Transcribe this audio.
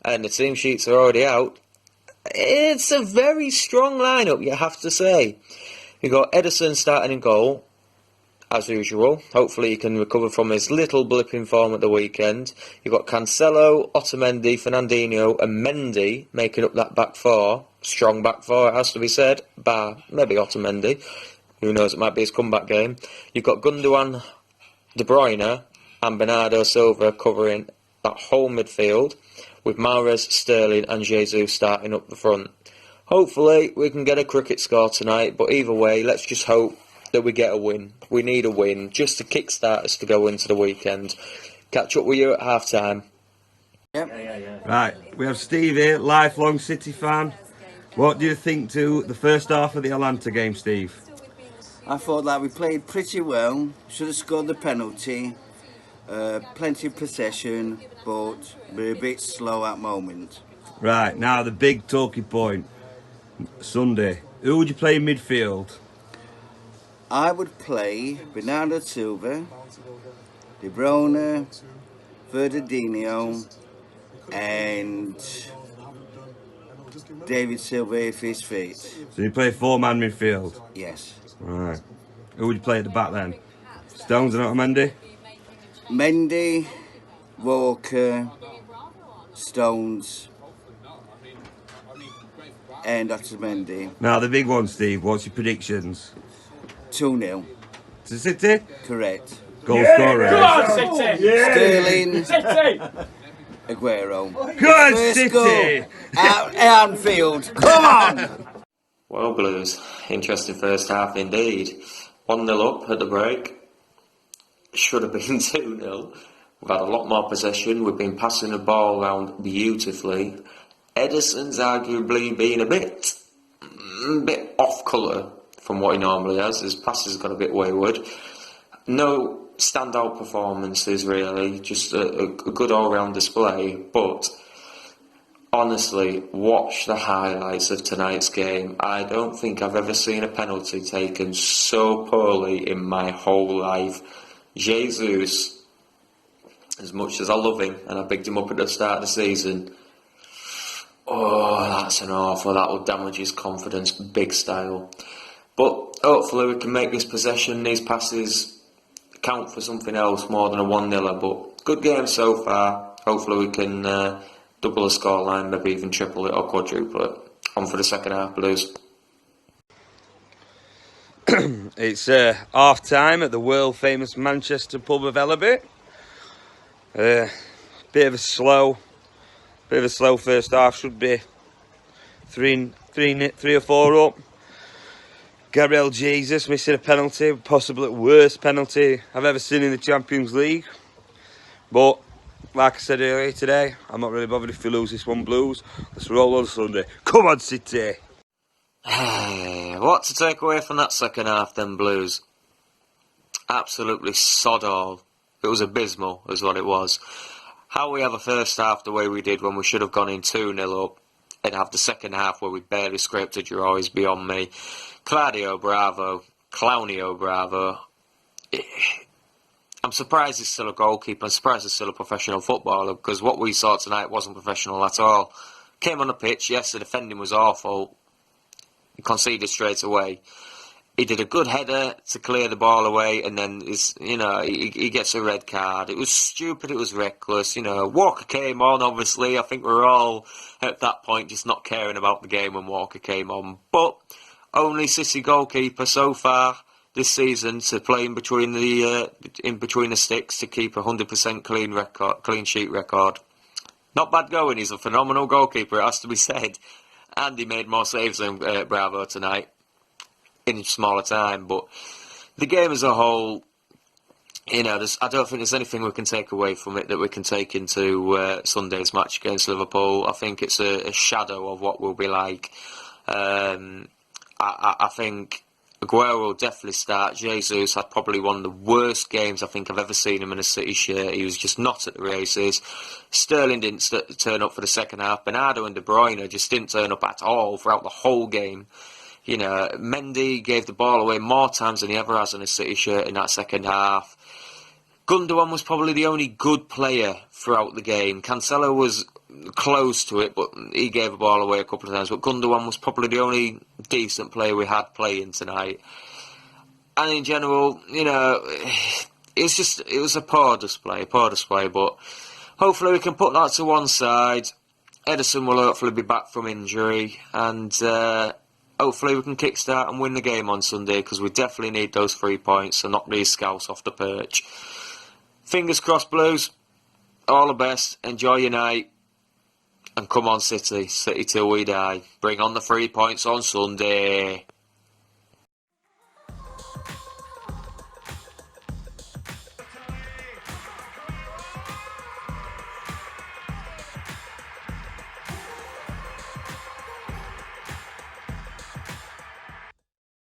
and the team sheets are already out, it's a very strong lineup, you have to say. You've got Ederson starting in goal, as usual. Hopefully he can recover from his little blip in form at the weekend. You've got Cancelo, Otamendi, Fernandinho and Mendy making up that back four. Strong back four, it has to be said, bar maybe Otamendi. Who knows, it might be his comeback game. You've got Gundogan, De Bruyne and Bernardo Silva covering that whole midfield, with Mahrez, Sterling and Jesus starting up the front. Hopefully we can get a cricket score tonight, but either way, let's just hope that we get a win. We need a win just to kickstart us to go into the weekend. Catch up with you at half time. Yep. Right, we have Steve here, lifelong City fan. What do you think to the first half of the Atalanta game, Steve? I thought that we played pretty well. Should have scored the penalty. Plenty of possession, but we're a bit slow at moment. Right, now the big talking point. Sunday. Who would you play in midfield? I would play Bernardo Silva, De Bruyne, Fernandinho, and David Silva if he's fit. So you play 4-man midfield? Yes. Right. Who would you play at the back then? Stones and Otamendi? Mendy, Walker, Stones, and Otamendi. Now the big one, Steve. What's your predictions? 2-0. To City? Correct. Goal scorer. Come on, City! Sterling, City! Aguero. Good First City! goal at Anfield. Come on! Well, Blues, interesting first half indeed. 1-0 up at the break. Should have been 2-0. We've had a lot more possession. We've been passing the ball around beautifully. Ederson's arguably been a bit off colour from what he normally has. His passes got a bit wayward. No standout performances really, just a good all-round display. But honestly, watch the highlights of tonight's game. I don't think I've ever seen a penalty taken so poorly in my whole life. Jesus, as much as I love him and I picked him up at the start of the season, oh, that's an awful, that will damage his confidence big style. But hopefully we can make this possession, these passes count for something else more than a 1-0. But good game so far. Hopefully we can double the scoreline, maybe even triple it or quadruple it. On for the second half, Blues. It's half time at the world famous Manchester pub of Ellaby. Bit of a slow first half. Should be 3 or 4 up. Gabriel Jesus missing a penalty, possibly the worst penalty I've ever seen in the Champions League. But like I said earlier today, I'm not really bothered if we lose this one, Blues. Let's roll on Sunday. Come on, City! What to take away from that second half then, Blues? Absolutely sod all. It was abysmal, is what it was. How we have a first half the way we did when we should have gone in 2-0 up and have the second half where we barely scraped a draw is beyond me. Claudio Bravo, Clownio Bravo. I'm surprised he's still a goalkeeper. I'm surprised he's still a professional footballer, because what we saw tonight wasn't professional at all. Came on the pitch, yes, the defending was awful. He conceded straight away. He did a good header to clear the ball away, and then he gets a red card. It was stupid, it was reckless. Walker came on, obviously. I think we were all at that point just not caring about the game when Walker came on. But only City goalkeeper so far this season to play in between the sticks to keep a 100% clean sheet record. Not bad going. He's a phenomenal goalkeeper, it has to be said. And he made more saves than Bravo tonight in smaller time. But the game as a whole, I don't think there's anything we can take away from it that we can take into Sunday's match against Liverpool. I think it's a shadow of what we'll be like. I think Aguero will definitely start. Jesus had probably one of the worst games I think I've ever seen him in a City shirt. He was just not at the races. Sterling didn't turn up for the second half. Bernardo and De Bruyne just didn't turn up at all throughout the whole game. Mendy gave the ball away more times than he ever has in a City shirt in that second half. Gundogan was probably the only good player throughout the game. Cancelo was close to it, but he gave the ball away a couple of times. But Gundogan was probably the only decent player we had playing tonight. And in general, you know, it was a poor display. But hopefully we can put that to one side. Ederson will hopefully be back from injury, and hopefully we can kickstart and win the game on Sunday, because we definitely need those 3 points to knock these scouts off the perch. Fingers crossed, Blues. All the best. Enjoy your night. And come on, City. City till we die. Bring on the 3 points on Sunday.